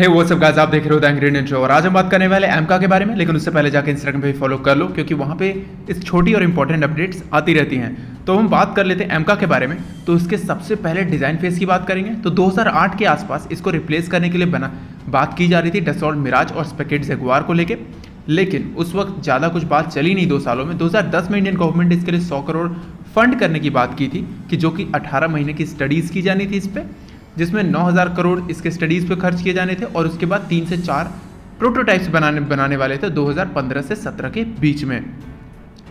हे वो सब गाइस, आप देख रहे हो द एंग्री इंट्रो और आज हम बात करने वाले एमका के बारे में। लेकिन उससे पहले जाकर इंस्टाग्राम पे फॉलो कर लो क्योंकि वहाँ पे इस छोटी और इंपॉर्टेंट अपडेट्स आती रहती हैं। तो हम बात कर लेते हैं एमका के बारे में। तो इसके सबसे पहले डिज़ाइन फेज की बात करेंगे। तो 2008 के आसपास इसको रिप्लेस करने के लिए बात की जा रही थी डसॉल्ट मिराज और स्पेकेट जगुआर को लेकर, लेकिन उस वक्त ज़्यादा कुछ बात चली नहीं 2 सालों में। 2010 में इंडियन गवर्नमेंट ने इसके लिए 100 करोड़ फंड करने की बात की थी कि जो कि 18 महीने की स्टडीज़ की जानी थी इस पर, जिसमें 9,000 करोड़ इसके स्टडीज़ पे खर्च किए जाने थे और उसके बाद 3 से 4 प्रोटोटाइप्स बनाने वाले थे 2015 से 17 के बीच में।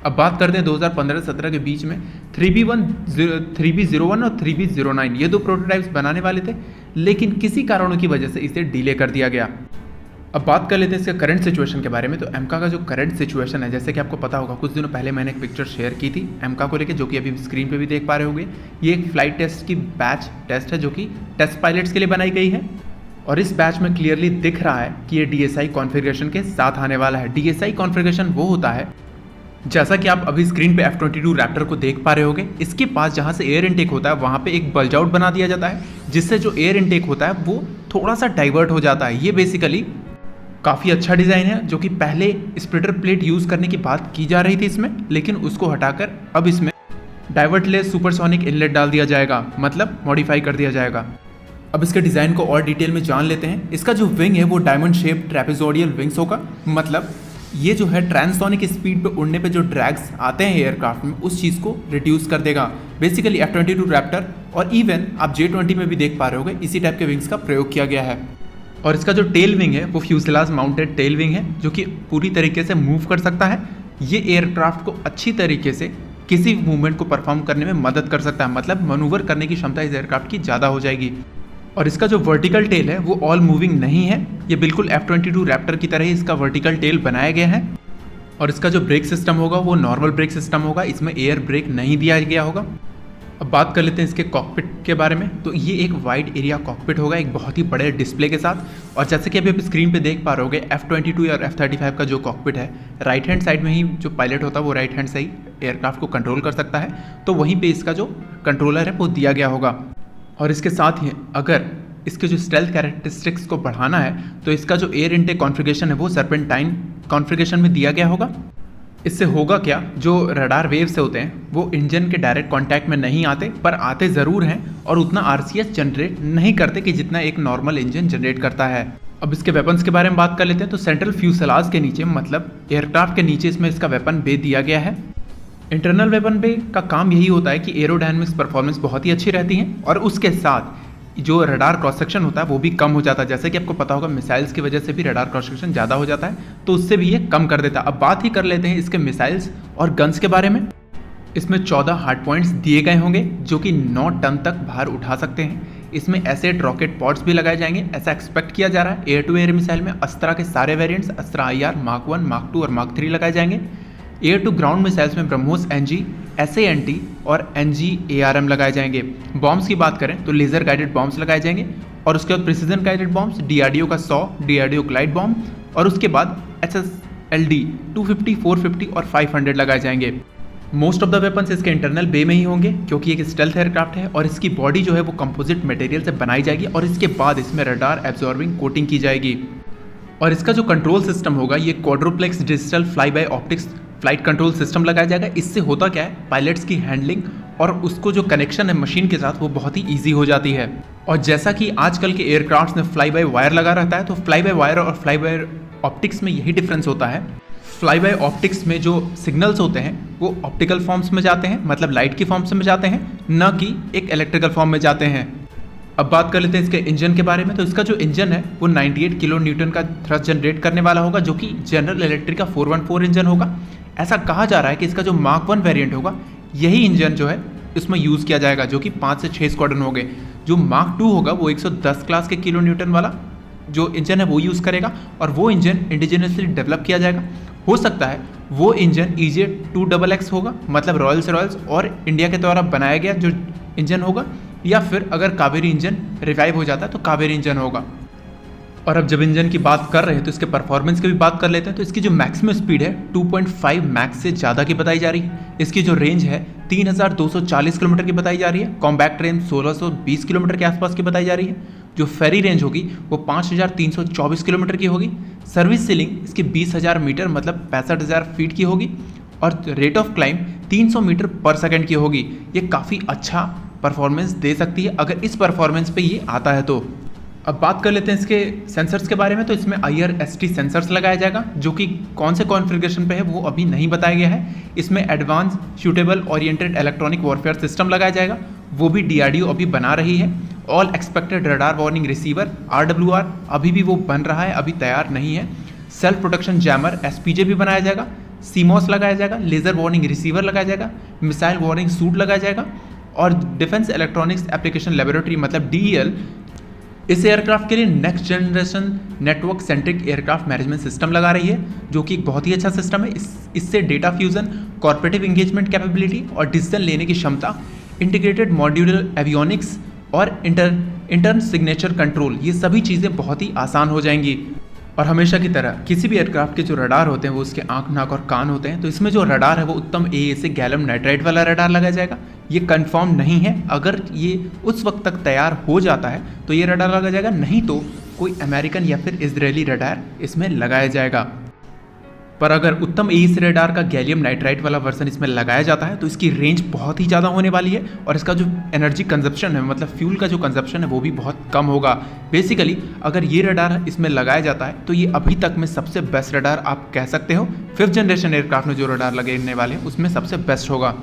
अब बात करते हैं 2015 से 17 के बीच में 3B01 और 3B09 ये 2 प्रोटोटाइप्स बनाने वाले थे, लेकिन किसी कारणों की वजह से इसे डिले कर दिया गया। अब बात कर लेते हैं इसके करंट सिचुएशन के बारे में। तो एमका का जो करंट सिचुएशन है, जैसे कि आपको पता होगा, कुछ दिनों पहले मैंने एक पिक्चर शेयर की थी एमका को लेकर, जो कि अभी स्क्रीन पे भी देख पा रहे होंगे। ये एक फ्लाइट टेस्ट की बैच टेस्ट है जो कि टेस्ट पायलट्स के लिए बनाई गई है और इस बैच में क्लियरली दिख रहा है कि ये DSI कॉन्फ़िगरेशन के साथ आने वाला है। DSI कॉन्फ़िगरेशन वो होता है, जैसा कि आप अभी स्क्रीन पे F-22 रैप्टर को देख पा रहे होंगे, इसके पास जहाँ से एयर इनटेक होता है वहाँ पे एक बल्ज आउट बना दिया जाता है, जिससे जो एयर इनटेक होता है वो थोड़ा सा डाइवर्ट हो जाता है। ये बेसिकली काफ़ी अच्छा डिज़ाइन है, जो कि पहले स्प्लिटर प्लेट यूज़ करने की बात की जा रही थी इसमें, लेकिन उसको हटाकर अब इसमें डाइवर्टलेस सुपरसोनिक इनलेट डाल दिया जाएगा, मतलब मॉडिफाई कर दिया जाएगा। अब इसके डिज़ाइन को और डिटेल में जान लेते हैं। इसका जो विंग है वो डायमंड शेप ट्रेपेजोडियल विंग्स होगा, मतलब ये जो है ट्रांससोनिक स्पीड पे उड़ने पे जो ड्रैग्स आते हैं एयरक्राफ्ट में, उस चीज़ को रिड्यूस कर देगा। बेसिकली F-22 रैप्टर और इवन आप J-20 में भी देख पा रहे होगे इसी टाइप के विंग्स का प्रयोग किया गया है। और इसका जो टेल विंग है वो फ्यूजलाज माउंटेड टेल विंग है, जो कि पूरी तरीके से मूव कर सकता है। ये एयरक्राफ्ट को अच्छी तरीके से किसी मूवमेंट को परफॉर्म करने में मदद कर सकता है, मतलब मनूवर करने की क्षमता इस एयरक्राफ्ट की ज़्यादा हो जाएगी। और इसका जो वर्टिकल टेल है वो ऑल मूविंग नहीं है, ये बिल्कुल F-22 रैप्टर की तरह ही इसका वर्टिकल टेल बनाया गया है। और इसका जो ब्रेक सिस्टम होगा वो नॉर्मल ब्रेक सिस्टम होगा, इसमें एयर ब्रेक नहीं दिया गया होगा। अब बात कर लेते हैं इसके कॉकपिट के बारे में। तो ये एक वाइड एरिया कॉकपिट होगा, एक बहुत ही बड़े डिस्प्ले के साथ। और जैसे कि अभी आप स्क्रीन पे देख पा रहे होगे F-22 और F-35 का जो कॉकपिट है, राइट हैंड साइड में ही जो पायलट होता है वो राइट हैंड से ही एयरक्राफ्ट को कंट्रोल कर सकता है, तो वहीं पे इसका जो कंट्रोलर है वो दिया गया होगा। और इसके साथ ही अगर इसके जो स्टेल्थ कैरेक्टरिस्टिक्स को बढ़ाना है तो इसका जो एयर इनटेक कॉन्फ़िगरेशन है वो सर्पेंटाइन कॉन्फ़िगरेशन में दिया गया होगा। इससे होगा क्या, जो रडार वेव से होते हैं वो इंजन के डायरेक्ट कांटेक्ट में नहीं आते, पर आते ज़रूर हैं और उतना RCS जनरेट नहीं करते कि जितना एक नॉर्मल इंजन जनरेट करता है। अब इसके वेपन्स के बारे में बात कर लेते हैं। तो सेंट्रल फ्यूसलाज के नीचे, मतलब एयरक्राफ्ट के नीचे, इसमें इसका वेपन बे दिया गया है। इंटरनल वेपन बे का काम यही होता है कि एरोडायनेमिक्स परफॉर्मेंस बहुत ही अच्छी रहती है और उसके साथ जो रडार क्रॉस सेक्शन होता है वो भी कम हो जाता है। जैसे कि आपको पता होगा मिसाइल्स की वजह से भी रडार क्रॉस सेक्शन ज़्यादा हो जाता है, तो उससे भी ये कम कर देता है। अब बात ही कर लेते हैं इसके मिसाइल्स और गन्स के बारे में। इसमें 14 हार्ड पॉइंट्स दिए गए होंगे जो कि 9 टन तक भार उठा सकते हैं। इसमें एसेट रॉकेट पॉड्स भी लगाए जाएंगे, ऐसा एक्सपेक्ट किया जा रहा है। एयर टू एयर मिसाइल में अस्त्रा के सारे वेरिएंट्स, अस्त्रा IR, मार्क 1, मार्क 2 और मार्क 3 लगाए जाएंगे। एयर टू ग्राउंड मिसाइल्स में ब्रह्मोस NG, SANT और NG ARM लगाए जाएंगे। बॉम्ब्स की बात करें तो लेज़र गाइडेड बॉम्ब्स लगाए जाएंगे और उसके बाद प्रिसीजन गाइडेड बॉम्ब्स, DRDO का 100, DRDO ग्लाइड बॉम्ब और उसके बाद SSLD 250, 450 और 500 लगाए जाएंगे। मोस्ट ऑफ द वेपन्स इसके इंटरनल बे में ही होंगे क्योंकि एक स्टेल्थ एयरक्राफ्ट है और इसकी बॉडी जो है वो कंपोजिट मटेरियल से बनाई जाएगी और इसके बाद इसमें रडार एब्जॉर्बिंग कोटिंग की जाएगी। और इसका जो कंट्रोल सिस्टम होगा ये quadruplex digital fly by optics flight control system लगाया जाएगा। इससे होता क्या है, पायलट्स की हैंडलिंग और उसको जो कनेक्शन है मशीन के साथ वो बहुत ही ईजी हो जाती है। और जैसा कि आजकल के एयरक्राफ्ट्स में फ्लाई बाय वायर लगा रहता है, तो फ्लाई बाय वायर और फ्लाई बाय ऑप्टिक्स में यही डिफरेंस होता है। फ्लाई बाय ऑप्टिक्स में जो सिग्नल्स होते हैं वो ऑप्टिकल फॉर्म्स में जाते हैं, मतलब लाइट की फॉर्म्स में जाते हैं, न कि एक इलेक्ट्रिकल फॉर्म में जाते हैं। अब बात कर लेते हैं इसके इंजन के बारे में। तो इसका जो इंजन है वो 98 किलो न्यूटन का थ्रस्ट जनरेट करने वाला होगा, जो कि जनरल इलेक्ट्रिक का 414 इंजन होगा। ऐसा कहा जा रहा है कि इसका जो मार्क 1 वेरिएंट होगा यही इंजन जो है इसमें यूज़ किया जाएगा, जो कि 5 से 6 स्क्वाड्रन हो गए। जो मार्क 2 होगा वो 110 क्लास के किलो न्यूटन वाला जो इंजन है वो यूज़ करेगा और वो इंजन इंडिजिनियसली डेवलप किया जाएगा। हो सकता है वो इंजन EJ2XX होगा, मतलब रॉयल्स और इंडिया के द्वारा बनाया गया जो इंजन होगा, या फिर अगर कावेरी इंजन रिवाइव हो जाता है तो कावेरी इंजन होगा। और अब जब इंजन की बात कर रहे हैं तो इसके परफॉर्मेंस की भी बात कर लेते हैं। तो इसकी जो मैक्सिमम स्पीड है 2.5 मैक्स से ज़्यादा की बताई जा रही है। इसकी जो रेंज है 3240 किलोमीटर की बताई जा रही है। कॉम्पैक्ट रेंज 1620 किलोमीटर के आसपास की बताई जा रही है। जो फेरी रेंज होगी वो 5,324 किलोमीटर की होगी। सर्विस सीलिंग इसकी 20,000 मीटर मतलब 65,000 फीट की होगी और रेट ऑफ क्लाइंब 300 मीटर पर सेकंड की होगी। ये काफ़ी अच्छा परफॉर्मेंस दे सकती है अगर इस परफॉर्मेंस पे ये आता है तो। अब बात कर लेते हैं इसके सेंसर्स के बारे में। तो इसमें IRST सेंसर्स लगाया जाएगा जो कि कौन से कॉन्फ़िगरेशन पे है वो अभी नहीं बताया गया है। इसमें advance suitable oriented electronic warfare system लगाया जाएगा, वो भी DRDO अभी बना रही है। All expected radar warning receiver RWR अभी भी वो बन रहा है, अभी तैयार नहीं है। सेल्फ प्रोटेक्शन जैमर SPJ भी बनाया जाएगा, CMOS लगाया जाएगा, लेज़र वार्निंग रिसीवर लगाया जाएगा, मिसाइल वार्निंग सूट लगाया जाएगा और डिफेंस इलेक्ट्रॉनिक्स एप्लीकेशन लेबोरेटरी मतलब DEL इस एयरक्राफ्ट के लिए next generation network centric aircraft management system लगा रही है जो कि एक बहुत ही अच्छा सिस्टम है। इससे data fusion, corporative engagement capability और डिसीजन लेने की क्षमता, इंटीग्रेटेड मॉड्यूलर एवियोनिक्स और इंटर्न सिग्नेचर कंट्रोल, ये सभी चीज़ें बहुत ही आसान हो जाएंगी। और हमेशा की तरह किसी भी एयरक्राफ्ट के जो रडार होते हैं वो उसके आंख, नाक और कान होते हैं। तो इसमें जो रडार है वो उत्तम AA से गैलियम नाइट्राइड वाला रडार लगाया जाएगा। ये कंफर्म नहीं है, अगर ये उस वक्त तक तैयार हो जाता है तो ये रडार लगाया जाएगा, नहीं तो कोई अमेरिकन या फिर इजरायली रडार इसमें लगाया जाएगा। पर अगर उत्तम AA से रडार का गैलियम नाइट्राइड वाला वर्जन इसमें लगाया जाता है तो इसकी रेंज बहुत ही ज़्यादा होने वाली है और इसका जो एनर्जी कंजप्शन है मतलब फ्यूल का जो कंजप्शन है वो भी बहुत कम होगा। बेसिकली अगर ये रडार इसमें लगाया जाता है तो ये अभी तक में सबसे बेस्ट रडार आप कह सकते हो। 5th जनरेशन एयरक्राफ्ट में जो रडार लगने वाले हैं उसमें सबसे बेस्ट होगा।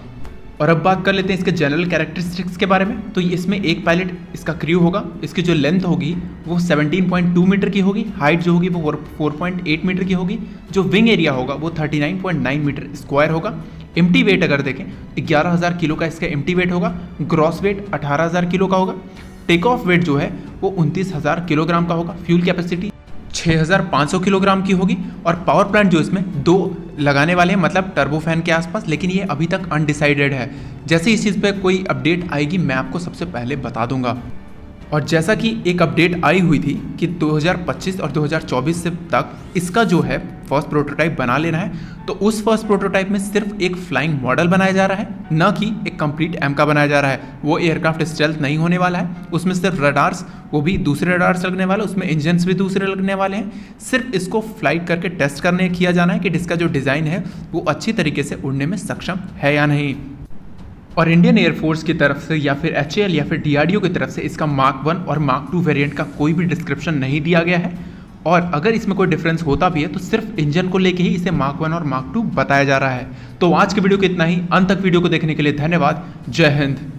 और अब बात कर लेते हैं इसके जनरल कैरेक्टरिस्टिक्स के बारे में। तो इसमें एक पायलट इसका क्रू होगा, इसकी जो लेंथ होगी वो 17.2 मीटर की होगी, हाइट जो होगी वो 4.8 मीटर की होगी, जो विंग एरिया होगा वो 39.9 मीटर स्क्वायर होगा। एम्प्टी वेट अगर देखें 11,000 किलो का इसका एम्प्टी वेट होगा, ग्रॉस वेट 18,000 किलो का होगा, टेक ऑफ वेट जो है वो 29,000 किलोग्राम का होगा, फ्यूल कैपेसिटी 6,500 किलोग्राम की होगी और पावर प्लांट जो इसमें 2 लगाने वाले हैं मतलब टर्बोफैन के आसपास, लेकिन ये अभी तक अनडिसाइडेड है। जैसे इस चीज़ पे कोई अपडेट आएगी मैं आपको सबसे पहले बता दूंगा। और जैसा कि एक अपडेट आई हुई थी कि 2025 और 2024 से तक इसका जो है फर्स्ट प्रोटोटाइप बना लेना है, तो उस फर्स्ट प्रोटोटाइप में सिर्फ एक फ्लाइंग मॉडल बनाया जा रहा है, न कि एक कंप्लीट AMCA बनाया जा रहा है। वो एयरक्राफ्ट स्टेल्थ नहीं होने वाला है, उसमें सिर्फ रडार्स, वो भी दूसरे रडार्स लगने वाले, उसमें इंजन्स भी दूसरे लगने वाले हैं। सिर्फ इसको फ्लाइट करके टेस्ट करने किया जाना है कि इसका जो डिज़ाइन है वो अच्छी तरीके से उड़ने में सक्षम है या नहीं। और इंडियन एयरफोर्स की तरफ से या फिर HAL या फिर DRDO की तरफ से इसका Mark 1 और Mark 2 वेरिएंट का कोई भी डिस्क्रिप्शन नहीं दिया गया है। और अगर इसमें कोई डिफरेंस होता भी है तो सिर्फ इंजन को लेके ही इसे Mark 1 और Mark 2 बताया जा रहा है। तो आज के वीडियो को इतना ही। अंत तक वीडियो को देखने के लिए धन्यवाद। जय हिंद।